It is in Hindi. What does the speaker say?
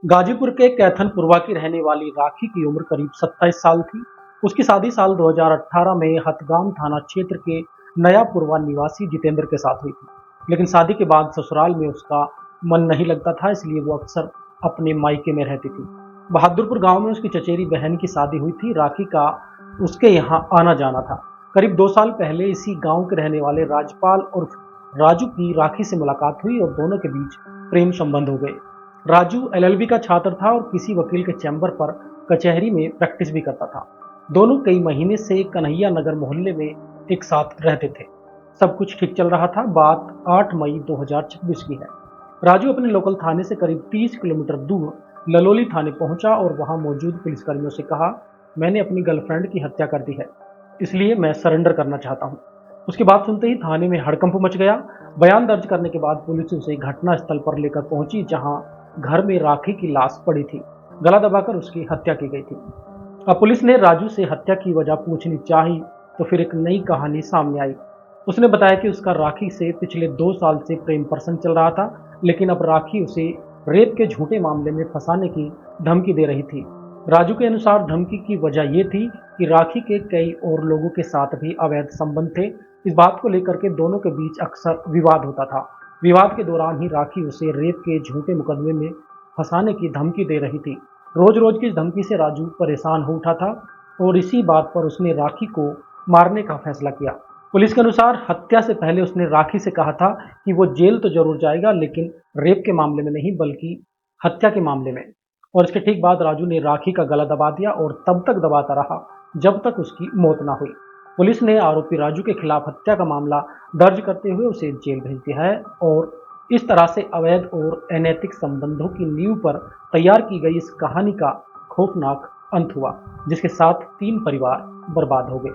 गाजीपुर के कैथनपुरवा की रहने वाली राखी की उम्र करीब 27 साल थी। उसकी शादी साल 2018 में हथगाम थाना क्षेत्र के नयापुरवा निवासी जितेंद्र के साथ हुई थी। लेकिन शादी के बाद ससुराल में उसका मन नहीं लगता था, इसलिए वो अक्सर अपने मायके में रहती थी। बहादुरपुर गांव में उसकी चचेरी बहन की शादी हुई थी। राखी का उसके यहाँ आना जाना था। करीब 2 साल पहले इसी गांव के रहने वाले राजपाल और राजू की राखी से मुलाकात हुई और दोनों के बीच प्रेम संबंध हो गए। राजू एलएलबी का छात्र था और किसी वकील के चैम्बर पर कचहरी में प्रैक्टिस भी करता था। दोनों कई महीने से कन्हैया नगर मोहल्ले में एक साथ रहते थे। सब कुछ ठीक चल रहा था। बात 8 मई 2026 की है। राजू अपने लोकल थाने से करीब 30 किलोमीटर दूर ललोली थाने पहुंचा और वहां मौजूद पुलिसकर्मियों से कहा, मैंने अपनी गर्लफ्रेंड की हत्या कर दी है, इसलिए मैं सरेंडर करना चाहता हूं। उसकी बात सुनते ही थाने में हड़कंप मच गया। बयान दर्ज करने के बाद पुलिस उसे घटनास्थल पर लेकर पहुंची, जहां घर में राखी की लाश पड़ी थी। गला दबाकर उसकी हत्या की गई थी। अब पुलिस ने राजू से हत्या की वजह पूछनी चाही तो फिर एक नई कहानी सामने आई। उसने बताया कि उसका राखी से पिछले 2 साल से प्रेम प्रसंग चल रहा था, लेकिन अब राखी उसे रेप के झूठे मामले में फंसाने की धमकी दे रही थी। राजू के अनुसार धमकी की वजह यह थी कि राखी के कई और लोगों के साथ भी अवैध संबंध थे। इस बात को लेकर के दोनों के बीच अक्सर विवाद होता था। विवाद के दौरान ही राखी उसे रेप के झूठे मुकदमे में फंसाने की धमकी दे रही थी। रोज रोज की इस धमकी से राजू परेशान हो उठा था और इसी बात पर उसने राखी को मारने का फैसला किया। पुलिस के अनुसार हत्या से पहले उसने राखी से कहा था कि वो जेल तो जरूर जाएगा, लेकिन रेप के मामले में नहीं, बल्कि हत्या के मामले में। और इसके ठीक बाद राजू ने राखी का गला दबा दिया और तब तक दबाता रहा जब तक उसकी मौत ना हुई। पुलिस ने आरोपी राजू के खिलाफ हत्या का मामला दर्ज करते हुए उसे जेल भेज दिया है और इस तरह से अवैध और अनैतिक संबंधों की नींव पर तैयार की गई इस कहानी का खौफनाक अंत हुआ, जिसके साथ 3 परिवार बर्बाद हो गए।